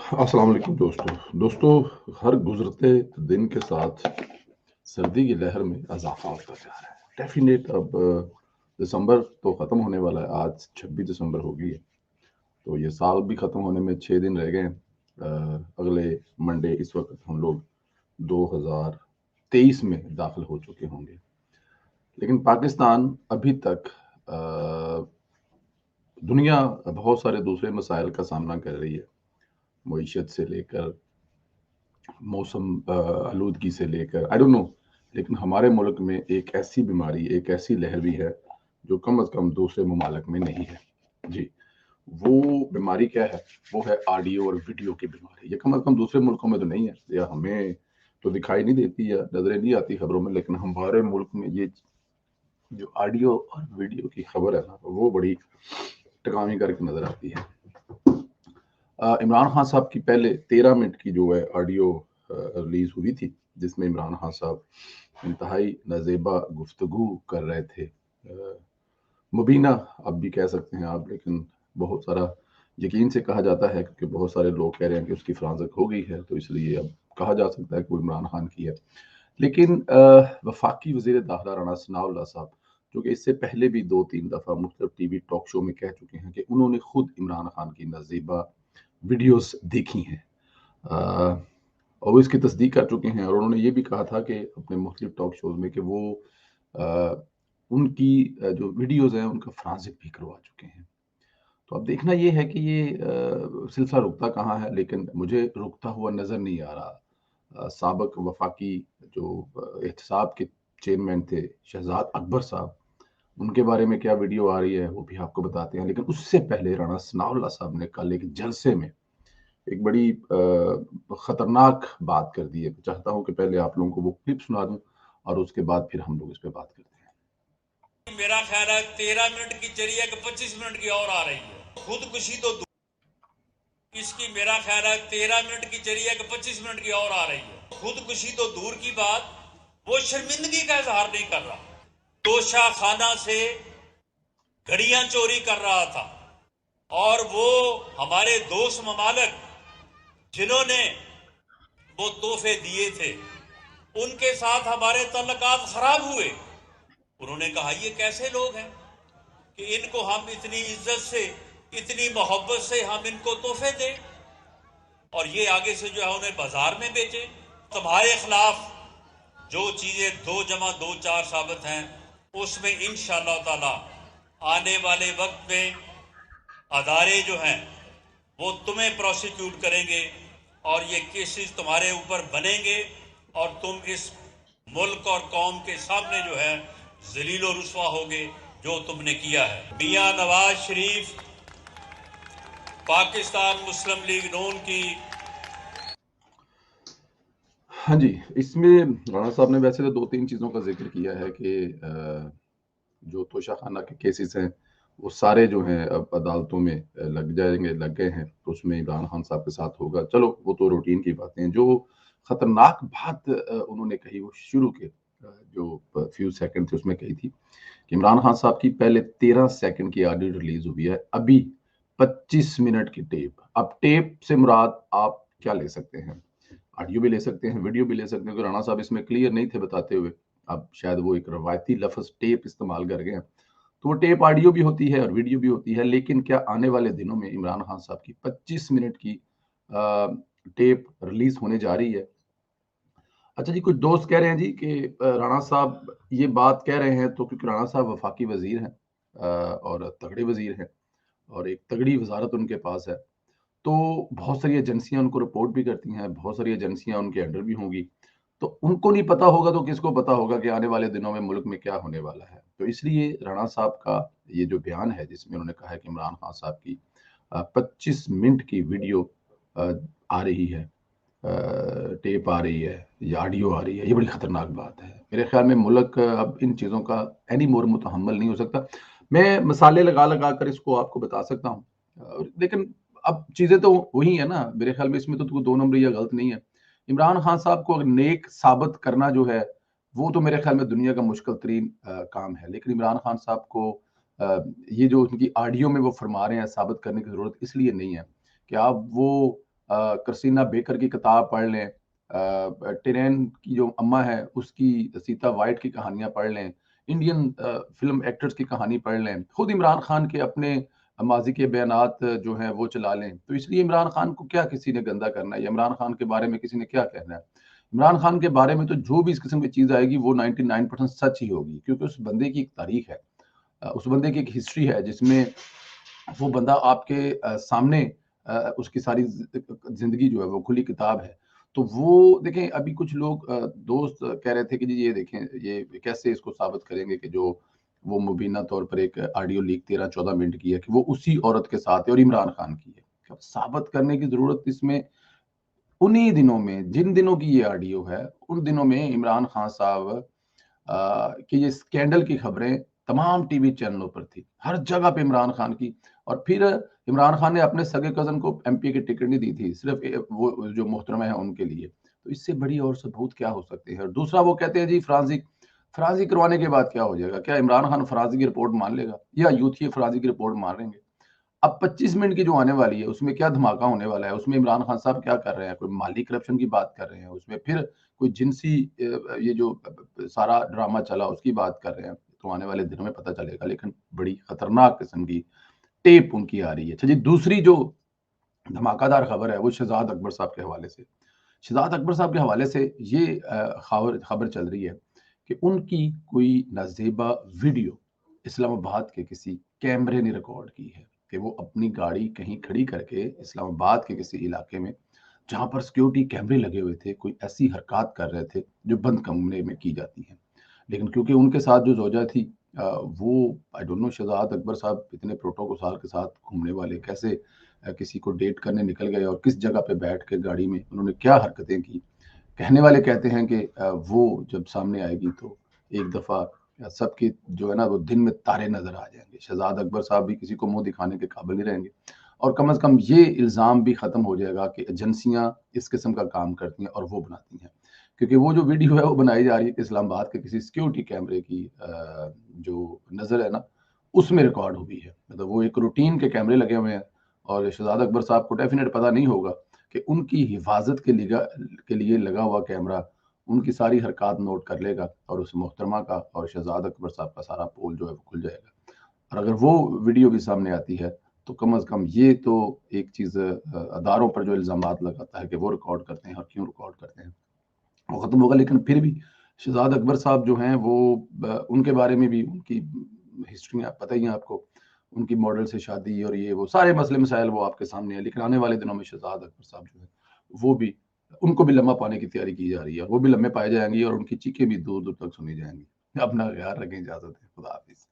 अस्सलाम वालेकुम दोस्तों, हर गुज़रते दिन के साथ सर्दी की लहर में इज़ाफ़ा होता जा रहा है। डेफ़िनेट अब दिसंबर तो ख़त्म होने वाला है, आज 26 दिसंबर हो गई है, तो ये साल भी ख़त्म होने में 6 दिन रह गए हैं। अगले मंडे इस वक़्त हम लोग 2023 में दाख़िल हो चुके होंगे। लेकिन पाकिस्तान अभी तक अ, दुनिया बहुत सारे दूसरे मसाइल का सामना कर रही है, मईशत से लेकर मौसम आलूदगी से लेकर आई डोंट नो, लेकिन हमारे मुल्क में एक ऐसी बीमारी, एक ऐसी लहर भी है, जो कम अज़ कम दूसरे ममालिक में नहीं है। जी, वो बीमारी क्या है? वो है ऑडियो और वीडियो की बीमारी। ये कम अज़ कम दूसरे मुल्कों में तो नहीं है, या हमें तो दिखाई नहीं देती या नज़रें नहीं आती खबरों में, लेकिन हमारे मुल्क में ये जो ऑडियो और वीडियो की खबर है ना, वो बड़ी टकामी करके नज़र आती है। इमरान खान साहब की पहले 13 मिनट की जो है ऑडियो रिलीज़ हुई थी, जिसमें इमरान खान साहब इंतहाई नाज़ेबा गुफ्तगू कर रहे थे। मुबीना अब भी कह सकते हैं आप, लेकिन बहुत सारा यकीन से कहा जाता है क्योंकि बहुत सारे लोग कह रहे हैं कि उसकी फ़राज़त हो गई है, तो इसलिए अब कहा जा सकता है कि वो इमरान खान की है। लेकिन वफ़ाकी वज़ीर दाखिला राना सनाउल्लाह साहब, जो कि इससे पहले भी 2-3 दफ़ा मुख्तलिफ टीवी टॉक शो में कह चुके हैं कि उन्होंने खुद इमरान खान की नाज़ेबा वीडियोज़ देखी हैं। अ, और वो इसकी तस्दीक कर चुके हैं, और उन्होंने ये भी कहा था कि अपने मुख्तलिफ टॉक शोज़ में कि वो अ, उनकी जो वीडियोज़ हैं उनका फ़ॉरेंसिक भी करवा चुके हैं। तो अब देखना ये है कि ये सिलसिला रुकता कहाँ है, लेकिन मुझे रुकता हुआ नज़र नहीं आ रहा। साबिक़ वफ़ाकी जो एहतसाब के चेयरमैन थे शहज़ाद अकबर साहब, उनके बारे में क्या वीडियो आ रही है वो भी आपको बताते हैं। लेकिन उससे पहले राणा सनाउल्लाह साहब ने कल एक जलसे में एक बड़ी खतरनाक बात कर दी है। तो चाहता हूँ कि पहले आप लोगों को वो क्लिप सुना दूँ, और उसके बाद फिर हम लोग इस पे बात करते हैं। मेरा ख्याल है 13 मिनट की चलिए कि 25 मिनट की और आ रही है। खुदकुशी तो इसकी मेरा ख्याल है 13 मिनट की चलिए कि 25 मिनट की और आ रही है। खुदकुशी तो दूर की बात, वो शर्मिंदगी का इजहार नहीं कर रहा। तोशा खाना से घड़ियां चोरी कर रहा था, और वो हमारे दोस्त ममालक जिन्होंने वो तोहफे दिए थे, उनके साथ हमारे तल्लकात खराब हुए। उन्होंने कहा ये कैसे लोग हैं कि इनको हम इतनी इज्जत से, इतनी मोहब्बत से हम इनको तोहफे दें, और ये आगे से जो है उन्हें बाजार में बेचे। तुम्हारे खिलाफ जो चीजें 2 जमा 2 4 साबित हैं, उसमें इंशाअल्लाह ताला आने वाले वक्त में अदारे जो हैं वो तुम्हें प्रोसिक्यूट करेंगे, और ये केसेस तुम्हारे ऊपर बनेंगे, और तुम इस मुल्क और कौम के सामने जो है जलीलो रुसवा होगे जो तुमने किया है। मियां नवाज शरीफ पाकिस्तान मुस्लिम लीग नून की। हाँ जी, इसमें राणा साहब ने वैसे तो 2-3 चीज़ों का ज़िक्र किया है कि जो तोशाखाना के केसेस हैं, वो सारे जो हैं अब अदालतों में लग गए हैं, तो उसमें इमरान खान साहब के साथ होगा। चलो, वो तो रूटीन की बातें हैं। जो खतरनाक बात उन्होंने कही वो शुरू के जो फ्यू सेकंड थे उसमें कही थी कि इमरान खान साहब की पहले 13 सेकंड की ऑडियो रिलीज़ हुई है, अभी 25 मिनट की टेप। अब टेप से मुराद आप क्या ले सकते हैं? ऑडियो भी ले सकते हैं, वीडियो भी ले सकते हैं, क्योंकि राणा साहब इसमें क्लियर नहीं थे बताते हुए। अब शायद वो एक रवायती लफ़्ज़ टेप इस्तेमाल कर गए हैं। तो वो टेप ऑडियो भी होती है और वीडियो भी होती है, लेकिन क्या आने वाले दिनों में इमरान खान साहब की 25 मिनट की अ, टेप रिलीज़ होने जा रही है? अच्छा जी, कुछ दोस्त कह रहे हैं जी कि राणा साहब ये बात कह रहे हैं तो क्योंकि राणा साहब वफ़ाकी वज़ीर हैं, और तगड़े वज़ीर हैं, और एक तगड़ी वज़ारत उनके पास है। तो बहुत सारी एजेंसियाँ उनको रिपोर्ट भी करती हैं, बहुत सारी एजेंसियाँ उनके अंडर भी होंगी। तो उनको नहीं पता होगा तो किसको पता होगा कि आने वाले दिनों में मुल्क में क्या होने वाला है। तो इसलिए राणा साहब का ये जो बयान है जिसमें उन्होंने कहा है कि इमरान खान साहब की 25 मिनट की वीडियो अ, आ रही है, टेप आ रही है या ऑडियो आ रही है, ये बड़ी खतरनाक बात है। मेरे ख़्याल में मुल्क अब इन चीज़ों का एनी मोर मुतहम्मल नहीं हो सकता। मैं मिसालें लगा-लगा कर इसको आपको बता सकता हूँ। लेकिन अब चीज़ें तो वही है ना, मेरे ख़्याल में इसमें तो 2 नंबरिया गलत नहीं है। इमरान खान साहब को अगर नेक साबित करना जो है, वो तो मेरे ख़्याल में दुनिया का मुश्किल तरीन काम है। लेकिन इमरान खान साहब को अ, ये जो उनकी ऑडियो में वो फ़रमा रहे हैं, साबित करने की ज़रूरत इसलिए नहीं है कि आप वो क्रिस्टीना बेकर की किताब पढ़ लें, टिरेन की जो अम्मा है उसकी, सीता वाइट की कहानियाँ पढ़ लें, इंडियन फिल्म एक्टर्स की कहानी पढ़ लें, खुद इमरान खान के अपने माजी के बयानात जो हैं वो चला लें। तो इसलिए इमरान खान को क्या किसी ने गंदा करना है, या इमरान खान के बारे में किसी ने क्या कहना है? इमरान खान के बारे में तो जो भी इस किस्म की चीज़ आएगी वो 99% सच ही होगी, क्योंकि उस बंदे की एक तारीख है, उस बंदे की एक हिस्ट्री है जिसमें वो बंदा आपके सामने उसकी सारी ज़िंदगी जो है वो खुली किताब है। तो वो देखें, अभी कुछ लोग दोस्त कह रहे थे कि जी ये देखें, ये कैसे इसको साबित करेंगे कि जो वो मुबीना तौर पर एक ऑडियो लीक 13-14 मिनट की है कि वो उसी औरत के साथ है और इमरान खान की है। अब साबित करने की ज़रूरत इसमें उन्हीं दिनों में, जिन दिनों की ये ऑडियो है, उन दिनों में इमरान खान साहब कि ये स्कैंडल की खबरें तमाम टीवी चैनलों पर थी, हर जगह पे इमरान खान की। और फिर इमरान खान ने अपने सगे कज़न को एमपी की टिकट नहीं दी थी, सिर्फ़ वो जो मोहतरमा है उनके लिए। तो इससे बड़ी और सबूत क्या हो सकते हैं? और दूसरा वो कहते हैं जी फरांसी फरांसी करवाने के बाद क्या हो जाएगा? क्या इमरान खान फरांसी की रिपोर्ट मान लेगा? या यूथिया फरांसी की रिपोर्ट मान लेंगे? अब 25 मिनट की जो आने वाली है, उसमें क्या धमाका होने वाला है? उसमें इमरान खान साहब क्या कर रहे हैं? कोई माली करप्शन की बात कर रहे हैं, उसमें फिर कोई जिनसी ये जो सारा ड्रामा चला उसकी बात कर रहे हैं, तो आने वाले दिनों में पता चलेगा। लेकिन बड़ी खतरनाक किस्म की टेप उनकी आ रही है। अच्छा जी, दूसरी जो धमाकेदार खबर है वो शहजाद अकबर साहब के हवाले से। शहजाद अकबर साहब के हवाले से ये खबर खबर चल रही है कि उनकी कोई नाज़ेबा वीडियो इस्लामाबाद के किसी कैमरे ने रिकॉर्ड की है कि वो अपनी गाड़ी कहीं खड़ी करके इस्लामाबाद के किसी इलाके में, जहाँ पर सिक्योरिटी कैमरे लगे हुए थे, कोई ऐसी हरकत कर रहे थे जो बंद कमरे में की जाती हैं। लेकिन क्योंकि उनके साथ जो ज़ौजा थी, वो I don't know Shahzad Akbar साहब इतने प्रोटोकॉल के साथ घूमने वाले कैसे किसी को डेट करने निकल गए और किस जगह पे बैठ के गाड़ी में उन्होंने क्या हरकतें की। कहने वाले कहते हैं कि वो जब सामने आएगी तो एक दफ़ा सबके जो है ना वो दिन में तारे नज़र आ जाएँगे। शहजाद अकबर साहब भी किसी को मुँह दिखाने के काबिल नहीं रहेंगे और कम से कम ये इल्ज़ाम भी ख़त्म हो जाएगा कि एजेंसियाँ इस किस्म का काम करती हैं और वो बनाती हैं। क्योंकि वो जो वीडियो है वो बनाई जा रही है कि इस्लामाबाद के किसी सिक्योरिटी कैमरे की जो नज़र है ना, उसमें रिकॉर्ड हुई है। मतलब वो एक रूटीन के कैमरे लगे हुए हैं और शहजाद अकबर साहब को डेफ़िनेट पता नहीं होगा कि उनकी हिफाज़त के लिए लगा हुआ कैमरा उनकी सारी हरकत नोट कर लेगा और उस मोहतरमा का और शहजाद अकबर साहब का सारा पोल जो है वो खुल जाएगा। और अगर वो वीडियो भी सामने आती है, तो कम से कम ये तो एक चीज़ अदारों पर जो इल्ज़ामात लगाता है कि वो रिकॉर्ड करते हैं और क्यों रिकॉर्ड करते हैं, वो ख़त्म होगा। लेकिन फिर भी शहज़ाद अकबर साहब जो हैं वो उनके बारे में भी उनकी हिस्ट्री आप पता ही है आपको, उनकी मॉडल से शादी और ये वो सारे मसले मसाइल वो आपके सामने है। लेकिन आने वाले दिनों में शहज़ाद अकबर साहब जो है वो भी, उनको भी लम्हा पाने की तैयारी की जा रही है। वो भी लम्हे पाए जाएँगे और उनकी चीखें भी दूर-दूर तक सुनी जाएँगी। अपना ख़्याल रखें, इजाज़त दें। खुदा हाफ़िज़।